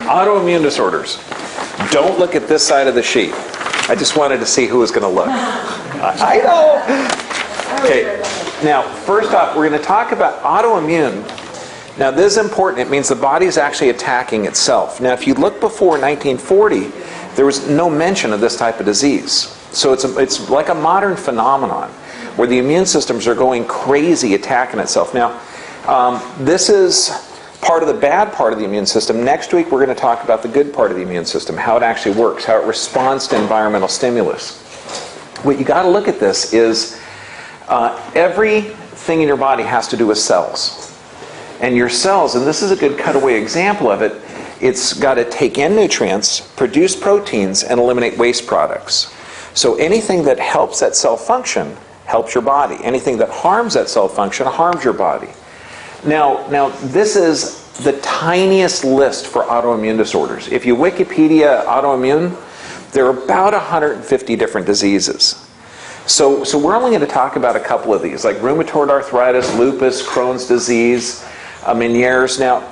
Autoimmune disorders. Don't look at this side of the sheet. I just wanted to see who was going to look. I know. Okay. Now, first off, we're going to talk about autoimmune. Now, this is important. It means the body is actually attacking itself. Now, if you look before 1940, there was no mention of this type of disease. So it's like a modern phenomenon where the immune systems are going crazy attacking itself. Now, this is part of the bad part of the immune system. Next week, we're going to talk about the good part of the immune system, how it actually works, how it responds to environmental stimulus. What you got to look at this is everything in your body has to do with cells. And your cells, and this is a good cutaway example of it, it's got to take in nutrients, produce proteins, and eliminate waste products. So anything that helps that cell function helps your body. Anything that harms that cell function harms your body. Now this is the tiniest list for autoimmune disorders. If you Wikipedia autoimmune, there are about 150 different diseases. So we're only going to talk about a couple of these, like rheumatoid arthritis, lupus, Crohn's disease, Meniere's. Now,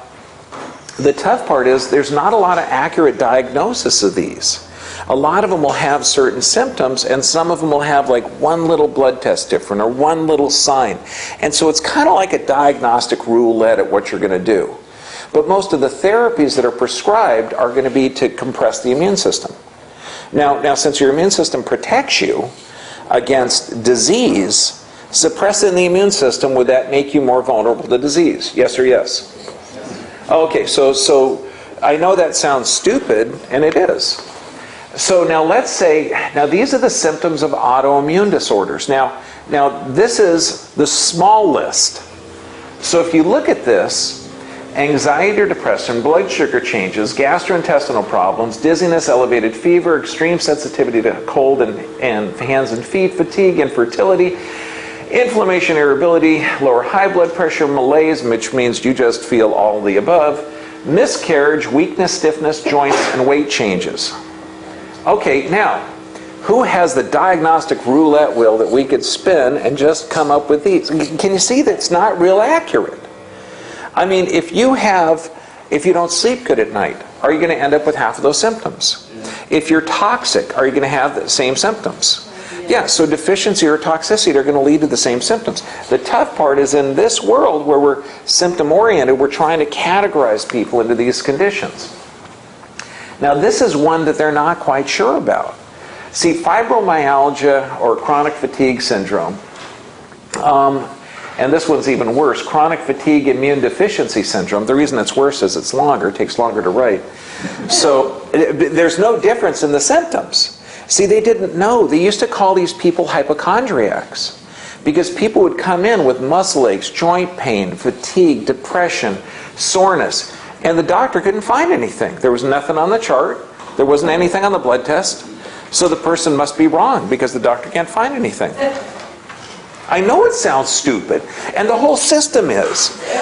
the tough part is there's not a lot of accurate diagnosis of these. A lot of them will have certain symptoms, and some of them will have like one little blood test different or one little sign. And so it's kind of like a diagnostic roulette at what you're going to do. But most of the therapies that are prescribed are going to be to compress the immune system. Now since your immune system protects you against disease, suppressing the immune system, would that make you more vulnerable to disease? Yes or yes? Okay, so I know that sounds stupid, and it is. So now let's say, now these are the symptoms of autoimmune disorders. Now this is the small list. So if you look at this, anxiety or depression, blood sugar changes, gastrointestinal problems, dizziness, elevated fever, extreme sensitivity to cold and hands and feet, fatigue, infertility, inflammation, irritability, lower high blood pressure, malaise, which means you just feel all of the above, miscarriage, weakness, stiffness, joints, and weight changes. Okay, now, who has the diagnostic roulette wheel that we could spin and just come up with these? Can you see that it's not real accurate? I mean, if you don't sleep good at night, are you going to end up with half of those symptoms? If you're toxic, are you going to have the same symptoms? Yeah, so deficiency or toxicity are going to lead to the same symptoms. The tough part is in this world where we're symptom-oriented, we're trying to categorize people into these conditions. Now, this is one that they're not quite sure about. See, fibromyalgia or chronic fatigue syndrome, and this one's even worse, chronic fatigue immune deficiency syndrome. The reason it's worse is it's longer, it takes longer to write. So there's no difference in the symptoms. See, they didn't know. They used to call these people hypochondriacs because people would come in with muscle aches, joint pain, fatigue, depression, soreness, and the doctor couldn't find anything. There was nothing on the chart. There wasn't anything on the blood test. So the person must be wrong because the doctor can't find anything. I know it sounds stupid, and the whole system is.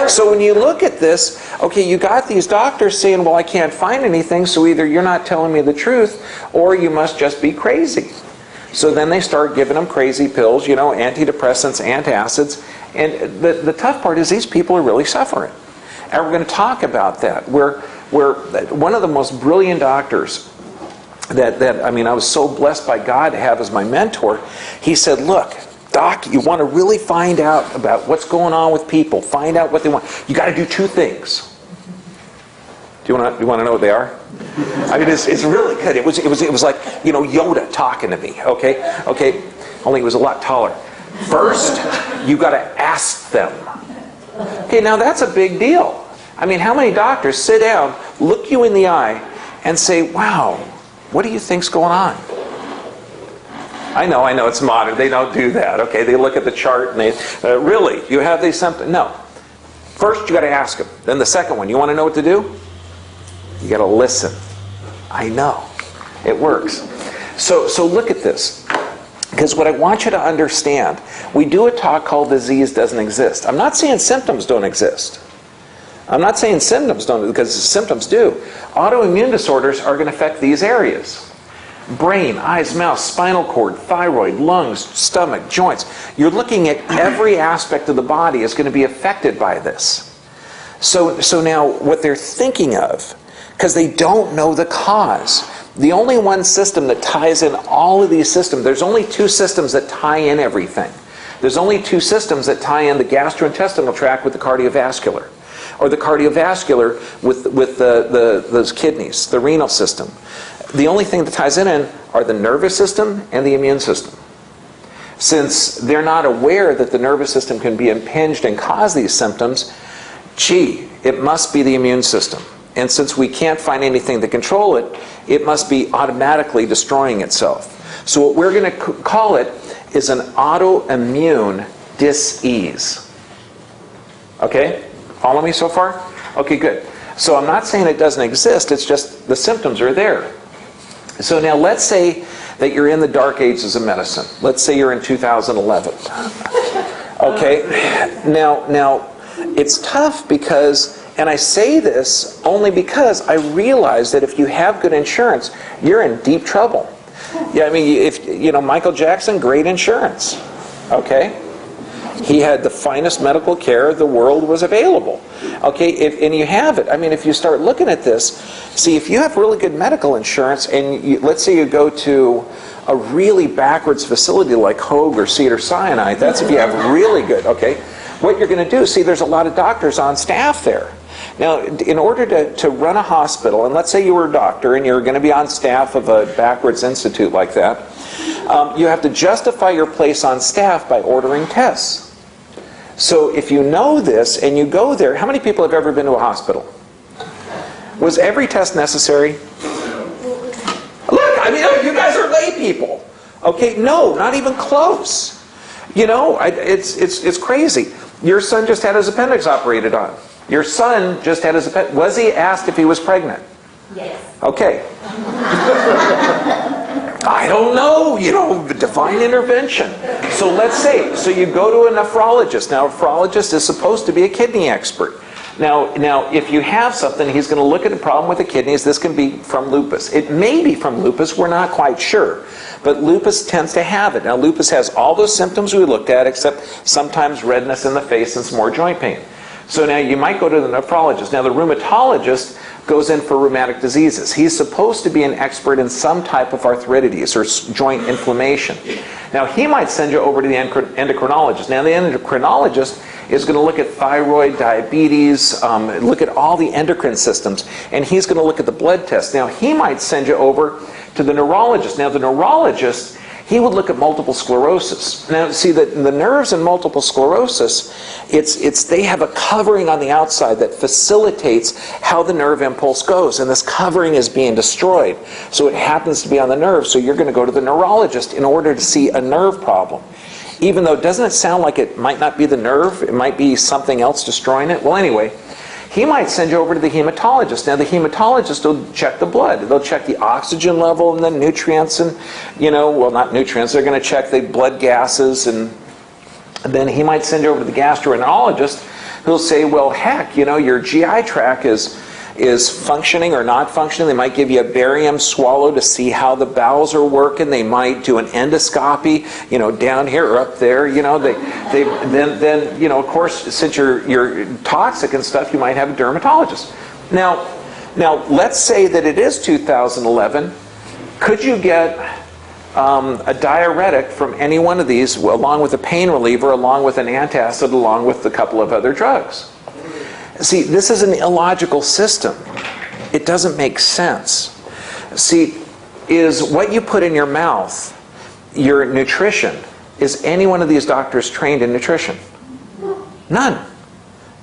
So when you look at this, okay, you got these doctors saying, well, I can't find anything, so either you're not telling me the truth, or you must just be crazy. So then they start giving them crazy pills, you know, antidepressants, antacids, and the tough part is these people are really suffering. And we're going to talk about that, where one of the most brilliant doctors that I mean, I was so blessed by God to have as my mentor, he said, look, Doc, you want to really find out about what's going on with people, find out what they want. You got to do two things. Do you want to know what they are? I mean, it's really good. It was like, you know, Yoda talking to me. Okay. Only he was a lot taller. First, you got to ask them. Okay, now that's a big deal. I mean, how many doctors sit down, look you in the eye, and say, "Wow, what do you think's going on?" I know, it's modern. They don't do that, okay? They look at the chart and they, really, you have these symptoms? No. First, you got to ask them. Then the second one, you want to know what to do? You got to listen. I know. It works. So look at this. Because what I want you to understand, we do a talk called Disease Doesn't Exist. I'm not saying symptoms don't exist. I'm not saying symptoms don't, because symptoms do. Autoimmune disorders are going to affect these areas. Brain, eyes, mouth, spinal cord, thyroid, lungs, stomach, joints. You're looking at every aspect of the body is going to be affected by this. So now what they're thinking of, because they don't know the cause. The only one system that ties in all of these systems, there's only two systems that tie in everything. There's only two systems that tie in the gastrointestinal tract with the cardiovascular, or the cardiovascular with those kidneys, the renal system. The only thing that ties in are the nervous system and the immune system. Since they're not aware that the nervous system can be impinged and cause these symptoms, gee, it must be the immune system. And since we can't find anything to control it, it must be automatically destroying itself. So what we're going to call it is an autoimmune dis-ease. Okay? Follow me so far? Okay, good. So I'm not saying it doesn't exist, it's just the symptoms are there. So now let's say that you're in the dark ages of medicine. Let's say you're in 2011. Okay? Now it's tough because, and I say this only because I realize that if you have good insurance, you're in deep trouble. Yeah, I mean, Michael Jackson, great insurance. Okay? He had the finest medical care the world was available. Okay, and you have it. I mean, if you start looking at this, see, if you have really good medical insurance, and let's say you go to a really backwards facility like Hoag or Cedars-Sinai, that's if you have really good, okay? What you're going to do, see, there's a lot of doctors on staff there. Now, in order to run a hospital, and let's say you were a doctor and you're going to be on staff of a backwards institute like that, you have to justify your place on staff by ordering tests. So if you know this and you go there, how many people have ever been to a hospital? Was every test necessary? Look, I mean, you guys are lay people. Okay, no, not even close. You know, it's crazy. Your son just had his appendix operated on. Your son just had his appendix. Was he asked if he was pregnant? Yes. Okay. I don't know, divine intervention. So let's say, so you go to a nephrologist. Now, a nephrologist is supposed to be a kidney expert. Now, if you have something, he's going to look at the problem with the kidneys. This can be from lupus. It may be from lupus. We're not quite sure. But lupus tends to have it. Now, lupus has all those symptoms we looked at, except sometimes redness in the face and some more joint pain. So now you might go to the nephrologist. Now, the rheumatologist goes in for rheumatic diseases. He's supposed to be an expert in some type of arthritis or joint inflammation. Now, he might send you over to the endocrinologist. Now, the endocrinologist is going to look at thyroid, diabetes, look at all the endocrine systems, and he's going to look at the blood tests. Now, he might send you over to the neurologist. Now, the neurologist, he would look at multiple sclerosis. Now, see, the nerves in multiple sclerosis, they have a covering on the outside that facilitates how the nerve impulse goes, and this covering is being destroyed. So it happens to be on the nerve, so you're going to go to the neurologist in order to see a nerve problem. Even though, doesn't it sound like it might not be the nerve, it might be something else destroying it? Well, anyway, he might send you over to the hematologist. Now, the hematologist will check the blood. They'll check the oxygen level and the nutrients and, well, not nutrients. They're going to check the blood gases. And then he might send you over to the gastroenterologist who'll say, well, heck, your GI tract is functioning or not functioning. They might give you a barium swallow to see how the bowels are working. They might do an endoscopy, down here or up there. Then of course, since you're toxic and stuff, you might have a dermatologist. Now, let's say that it is 2011. Could you get a diuretic from any one of these, along with a pain reliever, along with an antacid, along with a couple of other drugs? See, this is an illogical system. It doesn't make sense. See, is what you put in your mouth your nutrition? Is any one of these doctors trained in nutrition? None.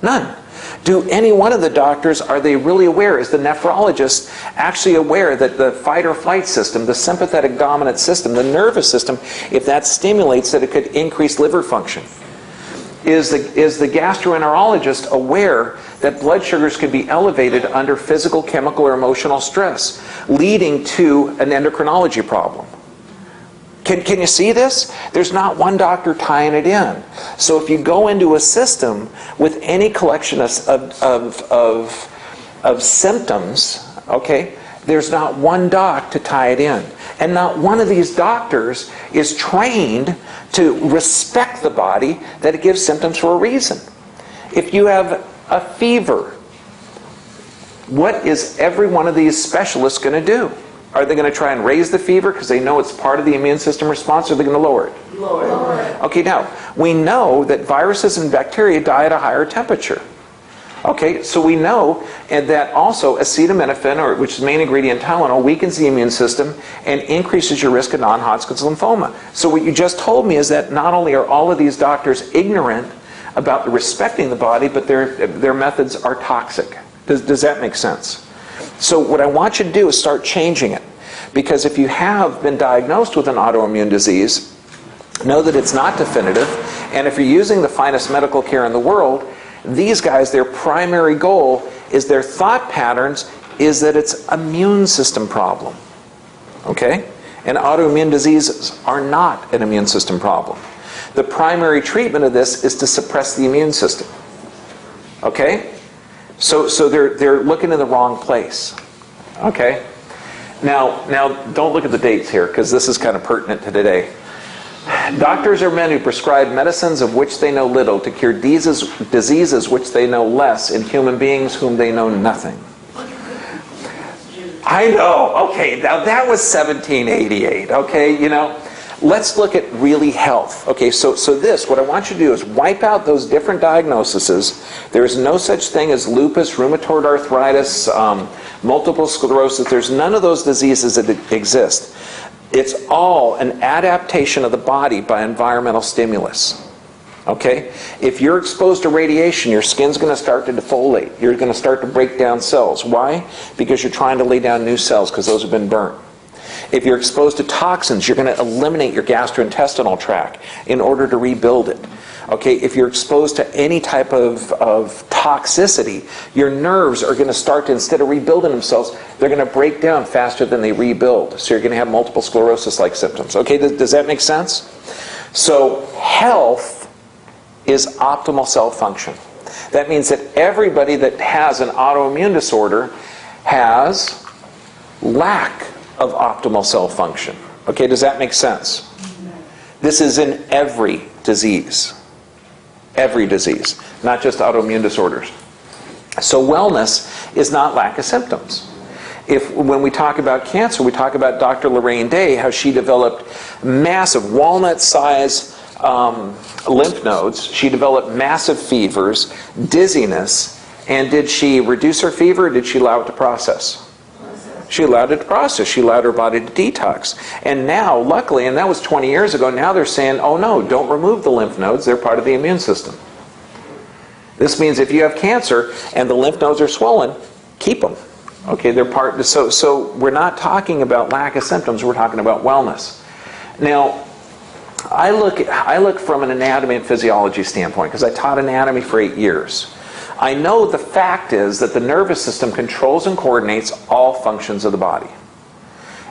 None. Do any one of the doctors, are they really aware? Is the nephrologist actually aware that the fight or flight system, the sympathetic dominant system, the nervous system, if that stimulates, that it could increase liver function? Is the gastroenterologist aware that blood sugars can be elevated under physical, chemical, or emotional stress, leading to an endocrinology problem? Can you see this? There's not one doctor tying it in. So if you go into a system with any collection of symptoms, okay, there's not one doc to tie it in. And not one of these doctors is trained to respect the body, that it gives symptoms for a reason. If you have a fever, what is every one of these specialists going to do? Are they going to try and raise the fever because they know it's part of the immune system response, or are they going to lower it? Lower it. Okay, now, we know that viruses and bacteria die at a higher temperature. Okay, so we know and that also acetaminophen, which is the main ingredient in Tylenol, weakens the immune system and increases your risk of non-Hodgkin's lymphoma. So what you just told me is that not only are all of these doctors ignorant about respecting the body, but their methods are toxic. Does that make sense? So what I want you to do is start changing it. Because if you have been diagnosed with an autoimmune disease, know that it's not definitive. And if you're using the finest medical care in the world, these guys, their primary goal is their thought patterns is that it's immune system problem. Okay? And autoimmune diseases are not an immune system problem. The primary treatment of this is to suppress the immune system. Okay? So they're looking in the wrong place. Okay? Now don't look at the dates here, because this is kind of pertinent to today. Doctors are men who prescribe medicines of which they know little to cure diseases which they know less in human beings whom they know nothing. I know. Okay, now that was 1788. Okay, you know, let's look at really health. Okay, so what I want you to do is wipe out those different diagnoses. There is no such thing as lupus, rheumatoid arthritis, multiple sclerosis. There's none of those diseases that exist. It's all an adaptation of the body by environmental stimulus. Okay? If you're exposed to radiation, your skin's going to start to defoliate. You're going to start to break down cells. Why? Because you're trying to lay down new cells because those have been burnt. If you're exposed to toxins, you're going to eliminate your gastrointestinal tract in order to rebuild it. Okay, if you're exposed to any type of toxicity, your nerves are going to start to, instead of rebuilding themselves, they're going to break down faster than they rebuild. So you're going to have multiple sclerosis-like symptoms. Okay, does that make sense? So health is optimal cell function. That means that everybody that has an autoimmune disorder has lack of optimal cell function. Okay, does that make sense? This is in every disease. Every disease, not just autoimmune disorders. So wellness is not lack of symptoms. When we talk about cancer, we talk about Dr. Lorraine Day, how she developed massive walnut-sized lymph nodes. She developed massive fevers, dizziness, and did she reduce her fever, or did she allow it to process? She allowed it to process. She allowed her body to detox. And now, luckily, and that was 20 years ago, now they're saying, oh no, don't remove the lymph nodes. They're part of the immune system. This means if you have cancer and the lymph nodes are swollen, keep them. Okay, they're part. So we're not talking about lack of symptoms. We're talking about wellness. Now, I look from an anatomy and physiology standpoint, because I taught anatomy for 8 years. I know the fact is that the nervous system controls and coordinates all functions of the body.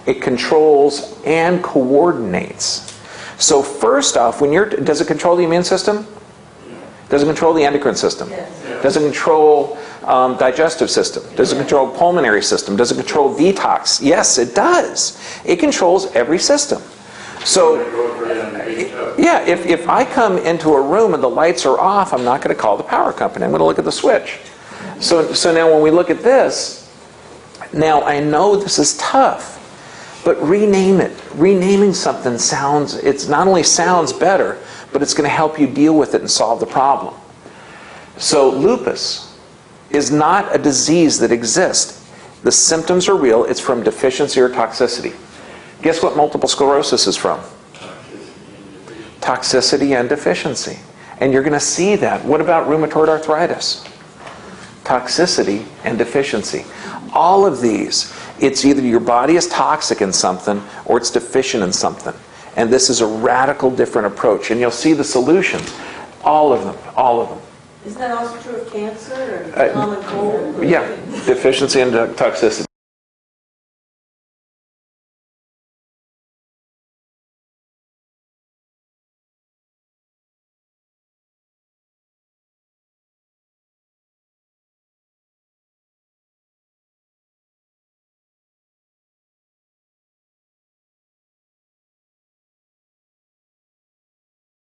It controls and coordinates. So first off, does it control the immune system? Does it control the endocrine system? Yes. Does it control digestive system? Does it control pulmonary system? Does it control detox? Yes, it does. It controls every system. So, yeah, if I come into a room and the lights are off, I'm not going to call the power company. I'm going to look at the switch. So now when we look at this, now I know this is tough, but rename it. Renaming something it not only sounds better, but it's going to help you deal with it and solve the problem. So lupus is not a disease that exists. The symptoms are real. It's from deficiency or toxicity. Guess what multiple sclerosis is from? Toxicity and deficiency. And you're going to see that. What about rheumatoid arthritis? Toxicity and deficiency. All of these, it's either your body is toxic in something or it's deficient in something. And this is a radical different approach. And you'll see the solutions. All of them. All of them. Isn't that also true of cancer or common cold? Yeah, deficiency and toxicity.